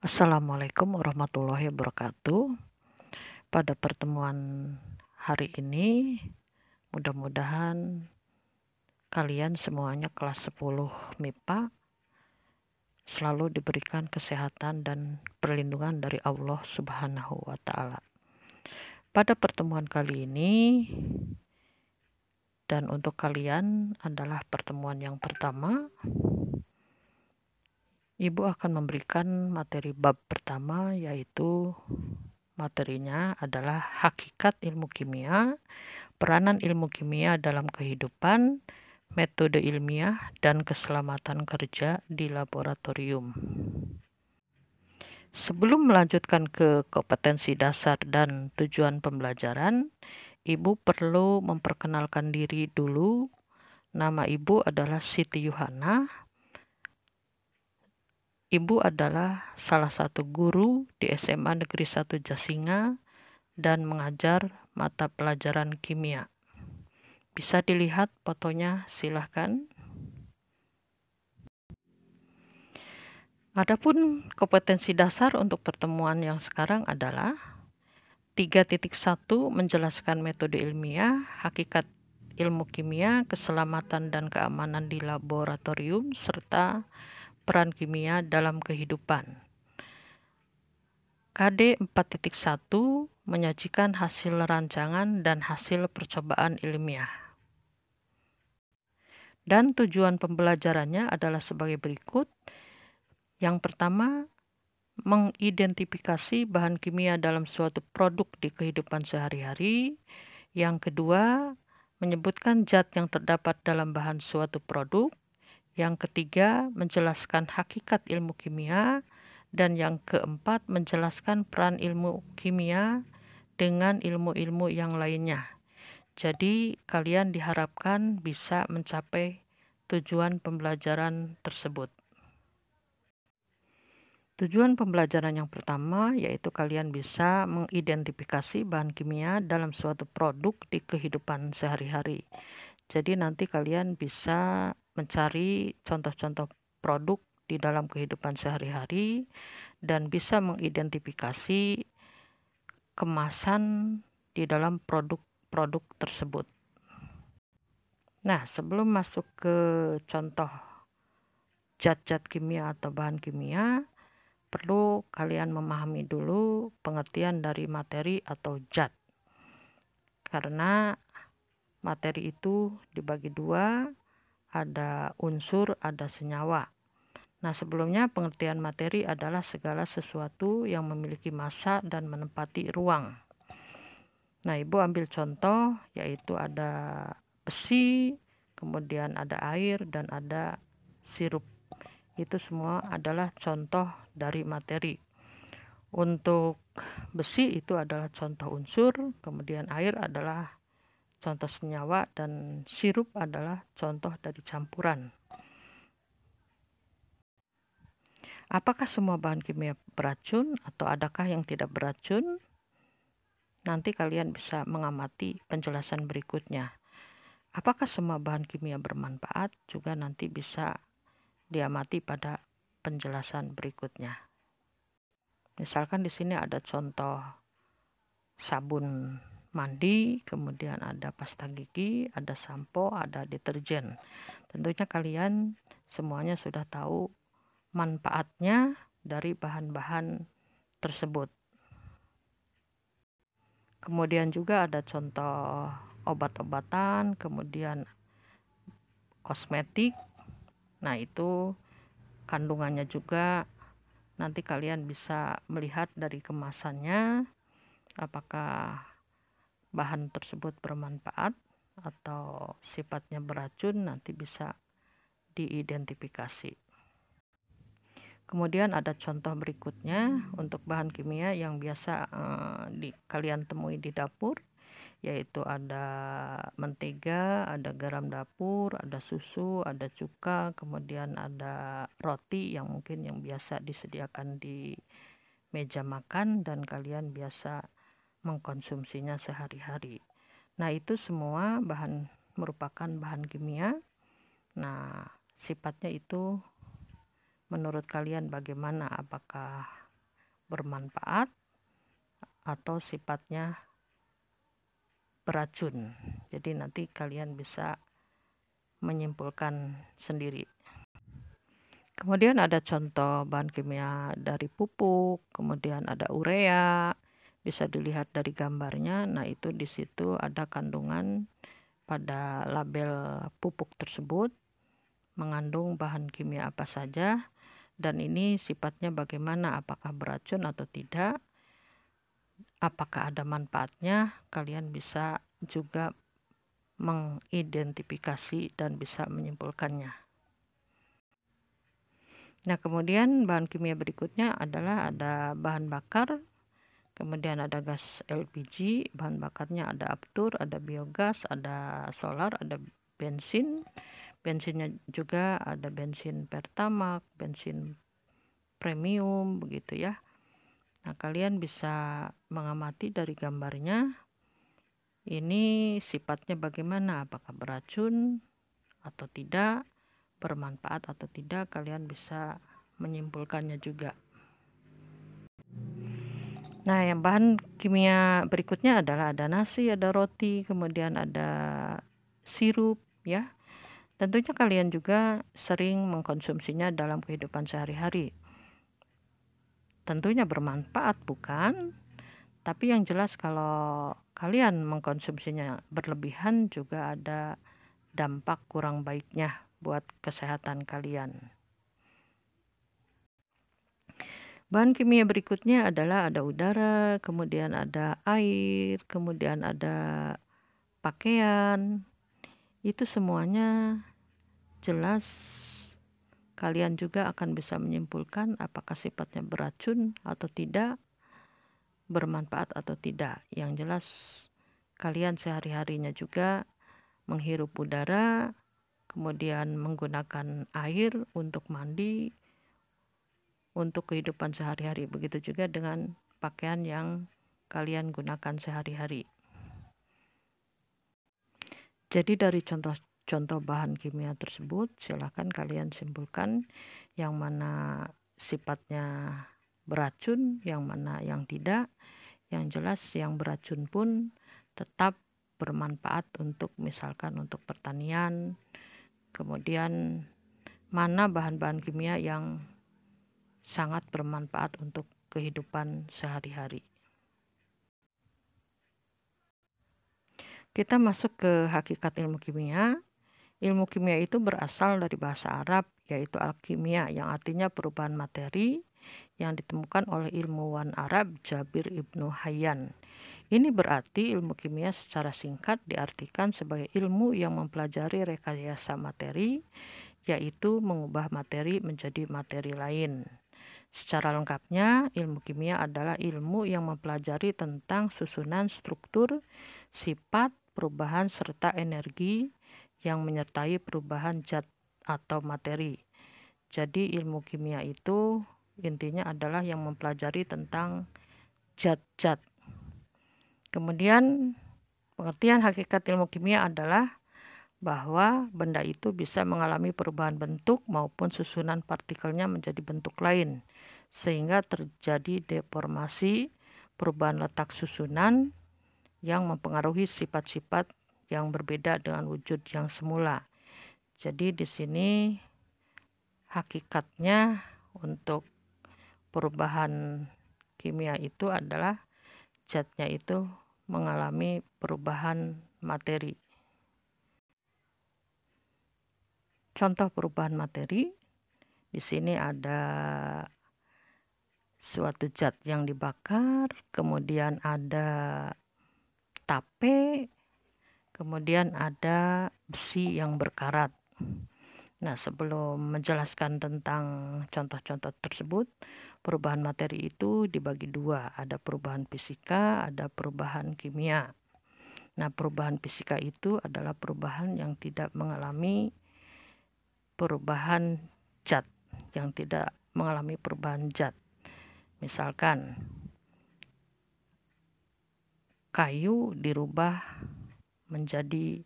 Assalamualaikum warahmatullahi wabarakatuh. Pada pertemuan hari ini, mudah-mudahan kalian semuanya kelas 10 MIPA selalu diberikan kesehatan dan perlindungan dari Allah Subhanahu wa Ta'ala. Pada pertemuan kali ini, dan untuk kalian adalah pertemuan yang pertama, Ibu akan memberikan materi bab pertama, yaitu materinya adalah hakikat ilmu kimia, peranan ilmu kimia dalam kehidupan, metode ilmiah, dan keselamatan kerja di laboratorium. Sebelum melanjutkan ke kompetensi dasar dan tujuan pembelajaran, Ibu perlu memperkenalkan diri dulu. Nama Ibu adalah Siti Yuhana. Ibu adalah salah satu guru di SMA Negeri 1 Jasinga dan mengajar mata pelajaran kimia. Bisa dilihat fotonya, silahkan. Adapun kompetensi dasar untuk pertemuan yang sekarang adalah 3.1 menjelaskan metode ilmiah, hakikat ilmu kimia, keselamatan dan keamanan di laboratorium, serta peran kimia dalam kehidupan. KD 4.1 menyajikan hasil rancangan dan hasil percobaan ilmiah. Dan tujuan pembelajarannya adalah sebagai berikut. Yang pertama, mengidentifikasi bahan kimia dalam suatu produk di kehidupan sehari-hari. Yang kedua, menyebutkan zat yang terdapat dalam bahan suatu produk. Yang ketiga, menjelaskan hakikat ilmu kimia. Dan yang keempat, menjelaskan peran ilmu kimia dengan ilmu-ilmu yang lainnya. Jadi, kalian diharapkan bisa mencapai tujuan pembelajaran tersebut. Tujuan pembelajaran yang pertama yaitu kalian bisa mengidentifikasi bahan kimia dalam suatu produk di kehidupan sehari-hari. Jadi nanti kalian bisa mencari contoh-contoh produk di dalam kehidupan sehari-hari dan bisa mengidentifikasi kemasan di dalam produk-produk tersebut. Nah, sebelum masuk ke contoh zat-zat kimia atau bahan kimia, perlu kalian memahami dulu pengertian dari materi atau zat. Karena materi itu dibagi dua, ada unsur, ada senyawa. Nah, sebelumnya pengertian materi adalah segala sesuatu yang memiliki massa dan menempati ruang. Nah, Ibu ambil contoh, yaitu ada besi, kemudian ada air, dan ada sirup. Itu semua adalah contoh dari materi. Untuk besi itu adalah contoh unsur, kemudian air adalah contoh senyawa, dan sirup adalah contoh dari campuran. Apakah semua bahan kimia beracun atau adakah yang tidak beracun? Nanti kalian bisa mengamati penjelasan berikutnya. Apakah semua bahan kimia bermanfaat? Juga nanti bisa diamati pada penjelasan berikutnya. Misalkan di sini ada contoh sabun mandi, kemudian ada pasta gigi, ada sampo, ada deterjen. Tentunya kalian semuanya sudah tahu manfaatnya dari bahan-bahan tersebut. Kemudian juga ada contoh obat-obatan, kemudian kosmetik. Nah, itu kandungannya juga nanti kalian bisa melihat dari kemasannya apakah bahan tersebut bermanfaat atau sifatnya beracun, nanti bisa diidentifikasi. Kemudian ada contoh berikutnya untuk bahan kimia yang biasa kalian temui di dapur, yaitu ada mentega, ada garam dapur, ada susu, ada cuka, kemudian ada roti yang mungkin yang biasa disediakan di meja makan dan kalian biasa mengkonsumsinya sehari-hari. Nah, itu semua merupakan bahan kimia. Nah, sifatnya itu menurut kalian bagaimana? Apakah bermanfaat atau sifatnya beracun. Jadi nanti kalian bisa menyimpulkan sendiri. Kemudian ada contoh bahan kimia dari pupuk, kemudian ada urea, bisa dilihat dari gambarnya. Nah, itu di situ ada kandungan pada label pupuk tersebut mengandung bahan kimia apa saja, dan ini sifatnya bagaimana, apakah beracun atau tidak, apakah ada manfaatnya. Kalian bisa juga mengidentifikasi dan bisa menyimpulkannya. Nah, kemudian bahan kimia berikutnya adalah ada bahan bakar, kemudian ada gas LPG, bahan bakarnya ada aftur, ada biogas, ada solar, ada bensin. Bensinnya juga ada bensin Pertamax, bensin premium, begitu ya. Nah, kalian bisa mengamati dari gambarnya, ini sifatnya bagaimana, apakah beracun atau tidak, bermanfaat atau tidak, kalian bisa menyimpulkannya juga. Nah, yang bahan kimia berikutnya adalah ada nasi, ada roti, kemudian ada sirup ya. Tentunya kalian juga sering mengkonsumsinya dalam kehidupan sehari-hari. Tentunya bermanfaat, bukan? Tapi yang jelas kalau kalian mengkonsumsinya berlebihan juga ada dampak kurang baiknya buat kesehatan kalian. Bahan kimia berikutnya adalah ada udara, kemudian ada air, kemudian ada pakaian. Itu semuanya jelas kalian juga akan bisa menyimpulkan apakah sifatnya beracun atau tidak, bermanfaat atau tidak. Yang jelas kalian sehari-harinya juga menghirup udara, kemudian menggunakan air untuk mandi, untuk kehidupan sehari-hari. Begitu juga dengan pakaian yang kalian gunakan sehari-hari. Jadi dari contoh-contoh bahan kimia tersebut, silahkan kalian simpulkan yang mana sifatnya beracun, yang mana yang tidak. Yang jelas yang beracun pun tetap bermanfaat untuk misalkan untuk pertanian. Kemudian mana bahan-bahan kimia yang sangat bermanfaat untuk kehidupan sehari-hari. Kita masuk ke hakikat ilmu kimia. Ilmu kimia itu berasal dari bahasa Arab, yaitu alkimia, yang artinya perubahan materi, yang ditemukan oleh ilmuwan Arab Jabir Ibnu Hayyan. Ini berarti ilmu kimia secara singkat diartikan sebagai ilmu yang mempelajari rekayasa materi, yaitu mengubah materi menjadi materi lain. Secara lengkapnya, ilmu kimia adalah ilmu yang mempelajari tentang susunan struktur, sifat, perubahan, serta energi yang menyertai perubahan zat atau materi. Jadi ilmu kimia itu intinya adalah yang mempelajari tentang zat-zat. Kemudian pengertian hakikat ilmu kimia adalah bahwa benda itu bisa mengalami perubahan bentuk maupun susunan partikelnya menjadi bentuk lain, sehingga terjadi deformasi, perubahan letak susunan yang mempengaruhi sifat-sifat yang berbeda dengan wujud yang semula. Jadi di sini hakikatnya untuk perubahan kimia itu adalah zatnya itu mengalami perubahan materi. Contoh perubahan materi, di sini ada suatu zat yang dibakar, kemudian ada tape, kemudian ada besi yang berkarat. Nah, sebelum menjelaskan tentang contoh-contoh tersebut, perubahan materi itu dibagi dua, ada perubahan fisika, ada perubahan kimia. Nah, perubahan fisika itu adalah perubahan yang tidak mengalami perubahan zat, yang tidak mengalami perubahan zat. Misalkan kayu dirubah menjadi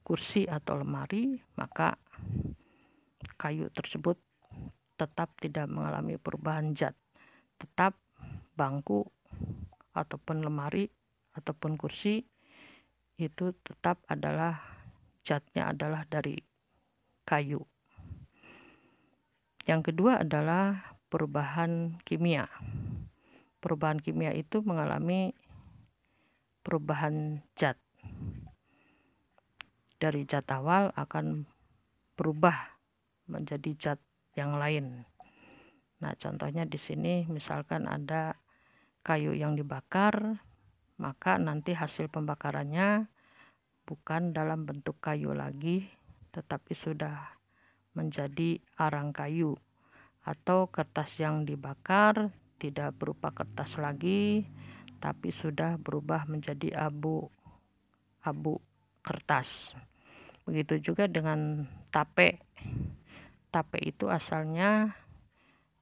kursi atau lemari, maka kayu tersebut tetap tidak mengalami perubahan zat. tetap bangku ataupun lemari ataupun kursi itu tetap adalah catnya adalah dari kayu. Yang kedua adalah perubahan kimia. Perubahan kimia itu mengalami perubahan zat. Dari zat awal akan berubah menjadi zat yang lain. Nah, contohnya di sini misalkan ada kayu yang dibakar, maka nanti hasil pembakarannya bukan dalam bentuk kayu lagi, tetapi sudah menjadi arang kayu. Atau kertas yang dibakar tidak berupa kertas lagi, tapi sudah berubah menjadi abu kertas. Begitu juga dengan tape. Tape itu asalnya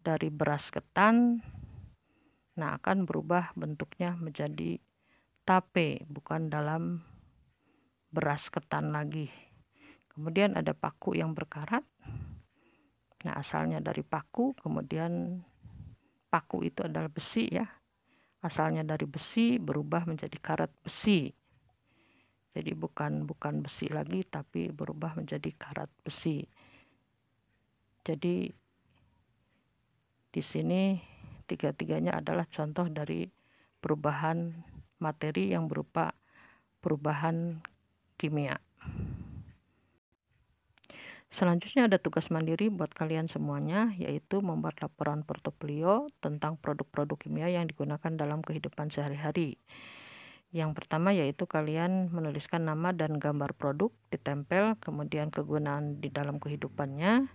dari beras ketan, nah akan berubah bentuknya menjadi tape, bukan dalam beras ketan lagi. Kemudian ada paku yang berkarat, nah asalnya dari paku, kemudian paku itu adalah besi ya, asalnya dari besi berubah menjadi karat besi. Jadi bukan besi lagi, tapi berubah menjadi karat besi. Jadi di sini tiga-tiganya adalah contoh dari perubahan materi yang berupa perubahan kimia. Selanjutnya ada tugas mandiri buat kalian semuanya, yaitu membuat laporan portofolio tentang produk-produk kimia yang digunakan dalam kehidupan sehari-hari. Yang pertama yaitu kalian menuliskan nama dan gambar produk, ditempel, kemudian kegunaan di dalam kehidupannya,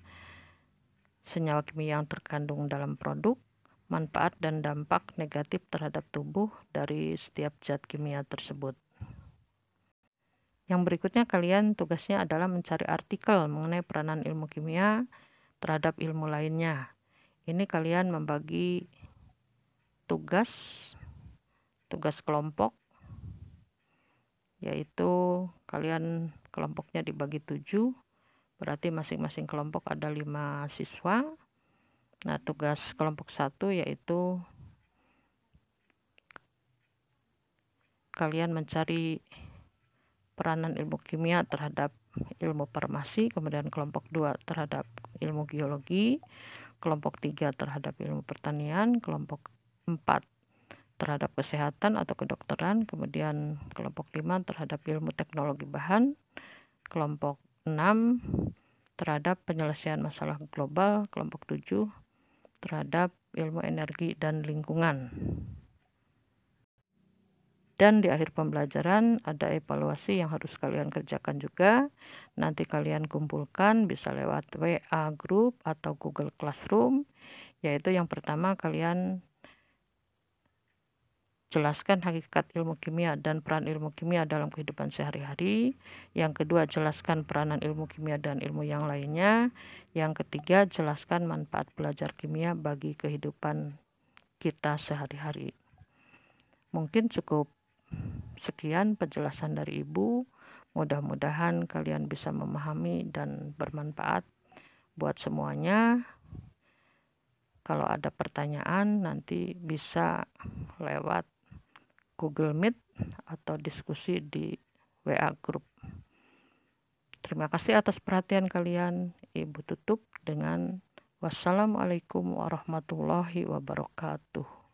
senyawa kimia yang terkandung dalam produk, manfaat dan dampak negatif terhadap tubuh dari setiap zat kimia tersebut. Yang berikutnya kalian tugasnya adalah mencari artikel mengenai peranan ilmu kimia terhadap ilmu lainnya. Ini kalian membagi tugas kelompok, yaitu kalian kelompoknya dibagi 7, berarti masing-masing kelompok ada 5 siswa. Nah, tugas kelompok 1 yaitu kalian mencari peranan ilmu kimia terhadap ilmu farmasi, kemudian kelompok 2 terhadap ilmu geologi, kelompok 3 terhadap ilmu pertanian, kelompok 4 terhadap kesehatan atau kedokteran, kemudian kelompok 5 terhadap ilmu teknologi bahan, kelompok 6 terhadap penyelesaian masalah global, kelompok 7 terhadap ilmu energi dan lingkungan. Dan di akhir pembelajaran ada evaluasi yang harus kalian kerjakan juga. Nanti kalian kumpulkan bisa lewat WA group atau Google Classroom. Yaitu yang pertama kalian jelaskan hakikat ilmu kimia dan peran ilmu kimia dalam kehidupan sehari-hari. Yang kedua jelaskan peranan ilmu kimia dan ilmu yang lainnya. Yang ketiga jelaskan manfaat belajar kimia bagi kehidupan kita sehari-hari. Mungkin cukup sekian penjelasan dari Ibu. Mudah-mudahan kalian bisa memahami dan bermanfaat buat semuanya. Kalau ada pertanyaan nanti bisa lewat Google Meet atau diskusi di WA Group. Terima kasih atas perhatian kalian. Ibu tutup dengan wassalamualaikum warahmatullahi wabarakatuh.